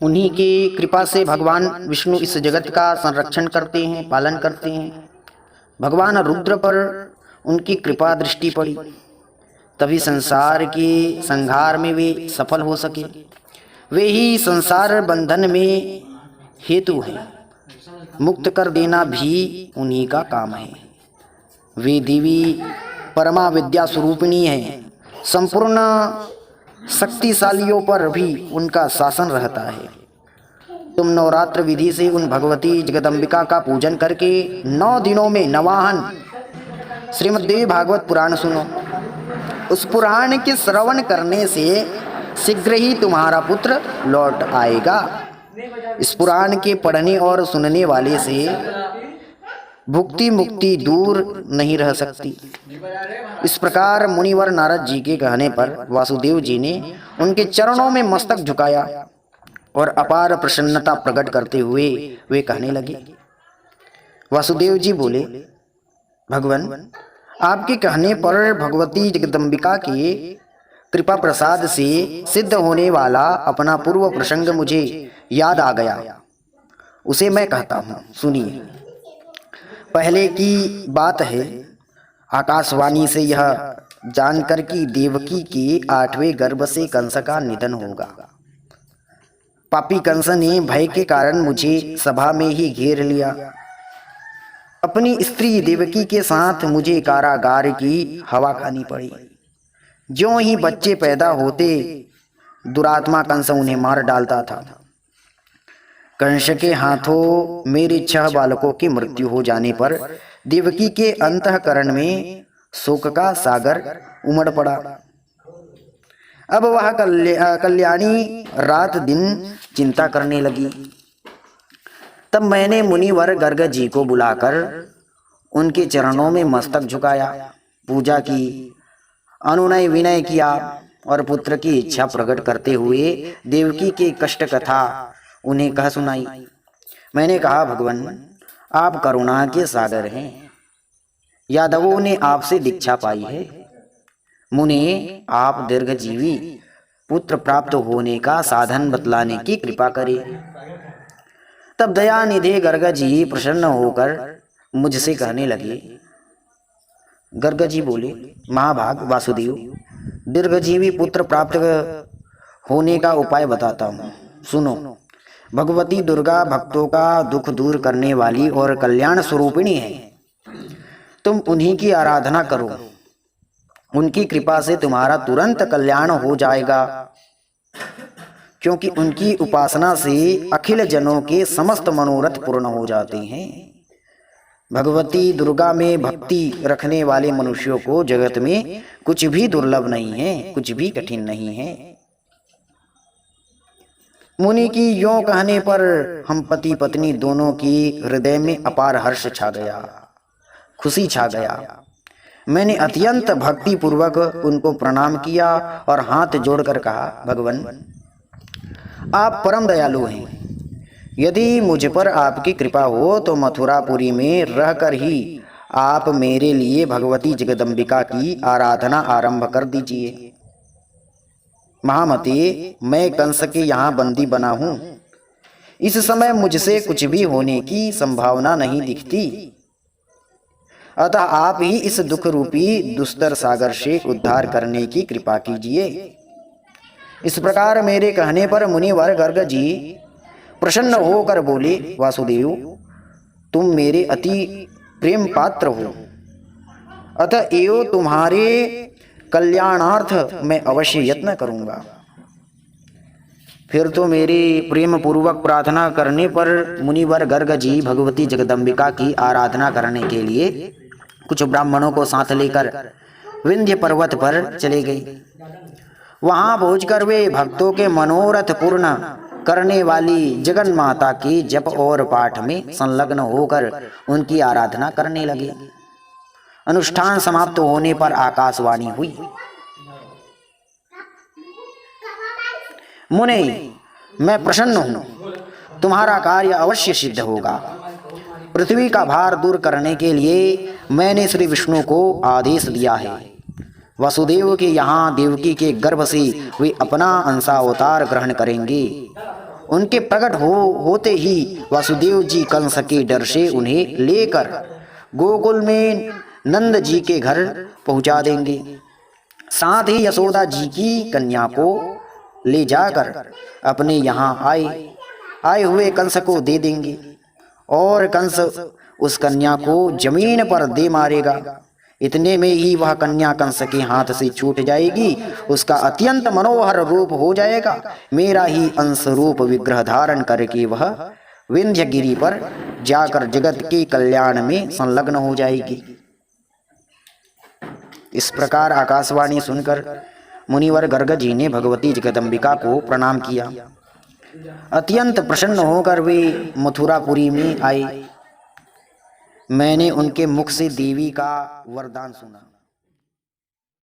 उन्हीं की कृपा से भगवान विष्णु इस जगत का संरक्षण करते हैं, पालन करते हैं। भगवान रुद्र पर उनकी कृपा दृष्टि पड़ी, तभी संसार के संहार में वे सफल हो सके। वे ही संसार बंधन में हेतु हैं, मुक्त कर देना भी उन्हीं का काम है। वे देवी परमा विद्या स्वरूपिणी हैं, संपूर्ण शक्तिशालियों पर भी उनका शासन रहता है। तुम नवरात्र विधि से उन भगवती जगदम्बिका का पूजन करके 9 दिनों में नवाहन श्रीमद्देवी भागवत पुराण सुनो। उस पुराण के श्रवण करने से शीघ्र ही तुम्हारा पुत्र लौट आएगा। इस पुराण के पढ़ने और सुनने वाले से भुक्ति मुक्ति दूर नहीं रह सकती। इस प्रकार मुनिवर नारद जी के कहने पर वासुदेव जी ने उनके चरणों में मस्तक झुकाया और अपार प्रसन्नता प्रकट करते हुए वे कहने लगे। वासुदेव जी बोले, भगवान, आपके कहने पर भगवती जगदम्बिका के कृपा प्रसाद से सिद्ध होने वाला अपना पूर्व प्रसंग मुझे याद आ गया। उसे मैं कहता हूँ, सुनिए। पहले की बात है, आकाशवाणी से यह जानकर कि देवकी के 8वें गर्भ से कंस का निधन होगा। पापी कंस ने भय के कारण मुझे सभा में ही घेर लिया। अपनी स्त्री देवकी के साथ मुझे कारागार की हवा खानी पड़ी। ज्यों ही बच्चे पैदा होते दुरात्मा कंस उन्हें मार डालता था। कंस के हाथों मेरे 6 बालकों की मृत्यु हो जाने पर देवकी के अंतःकरण में शोक का सागर उमड़ पड़ा। अब वह कल्याणी रात दिन चिंता करने लगी। तब मैंने मुनिवर गर्ग जी को बुलाकर उनके चरणों में मस्तक झुकाया, पूजा की, अनुनय विनय किया और पुत्र की इच्छा प्रकट करते हुए देवकी के कष्ट कथा उन्हें कह सुनाई। मैंने कहा, भगवान, आप करुणा के सागर हैं। यादवों ने आपसे दीक्षा पाई है। मुने, आप दीर्घजीवी पुत्र प्राप्त होने का साधन बतलाने की कृपा करें। तब दयानिधि गर्ग जी प्रसन्न होकर मुझसे कहने लगे। गर्ग जी बोले, महाभाग वासुदेव, दीर्घजीवी पुत्र प्राप्त होने का उपाय बताता हूँ, सुनो। भगवती दुर्गा भक्तों का दुख दूर करने वाली और कल्याण स्वरूपिणी है। तुम उन्हीं की आराधना करो, उनकी कृपा से तुम्हारा तुरंत कल्याण हो जाएगा, क्योंकि उनकी उपासना से अखिल जनों के समस्त मनोरथ पूर्ण हो जाते हैं। भगवती दुर्गा में भक्ति रखने वाले मनुष्यों को जगत में कुछ भी दुर्लभ नहीं है, कुछ भी कठिन नहीं है। मुनि की यों कहने पर हम पति पत्नी दोनों की हृदय में अपार हर्ष छा गया, खुशी छा गया। मैंने अत्यंत भक्ति पूर्वक उनको प्रणाम किया और हाथ जोड़कर कहा, भगवान, आप परम दयालु हैं। यदि मुझ पर आपकी कृपा हो तो मथुरापुरी में रहकर ही आप मेरे लिए भगवती जगदम्बिका की आराधना आरंभ कर दीजिए। महामते, मैं कंस के यहाँ बंदी बना हूँ। इस समय मुझसे कुछ भी होने की संभावना नहीं दिखती, अतः आप ही इस दुख रूपी दुस्तर सागर से उद्धार करने की कृपा कीजिए। इस प्रकार मेरे कहने पर मुनिवर गर्ग जी प्रसन्न होकर बोले, वासुदेव, तुम मेरे अति प्रेम पात्र हो, अतः एवं तुम्हारे कल्याणार्थ मैं अवश्य यत्न करूंगा। फिर तो मेरे प्रेम पूर्वक प्रार्थना करने पर मुनिवर गर्ग जी भगवती जगदम्बिका की आराधना करने के लिए कुछ ब्राह्मणों को साथ लेकर विंध्य पर्वत पर चले गए। वहां पहुंचकर वे भक्तों के मनोरथ पूर्ण करने वाली जगन माता की जप और पाठ में संलग्न होकर उनकी आराधना करने लगे। अनुष्ठान समाप्त होने पर आकाशवाणी हुई, मुने, मैं प्रसन्न हूं, तुम्हारा कार्य अवश्य सिद्ध होगा। पृथ्वी का भार दूर करने के लिए मैंने श्री विष्णु को आदेश दिया है। वसुदेव के यहाँ देवकी के गर्भ से वे अपना अंशावतार ग्रहण करेंगे उनके प्रकट होते ही वासुदेव जी कंस के डर से उन्हें लेकर गोकुल में नंद जी के घर पहुंचा देंगे। साथ ही यशोदा जी की कन्या को ले जाकर अपने यहाँ आए हुए कंस को दे देंगे और कंस उस कन्या को जमीन पर दे मारेगा। इतने में ही वह कन्या कंस के हाथ से छूट जाएगी, उसका अत्यंत मनोहर रूप हो जाएगा। मेरा ही अंश रूप विग्रह धारण करके वह विंध्यगिरि पर जाकर जगत के कल्याण में संलग्न हो जाएगी। इस प्रकार आकाशवाणी सुनकर मुनिवर गर्ग जी ने भगवती जगदम्बिका को प्रणाम किया। अत्यंत प्रसन्न होकर वे मथुरापुरी में आए। मैंने उनके मुख से देवी का वरदान सुना।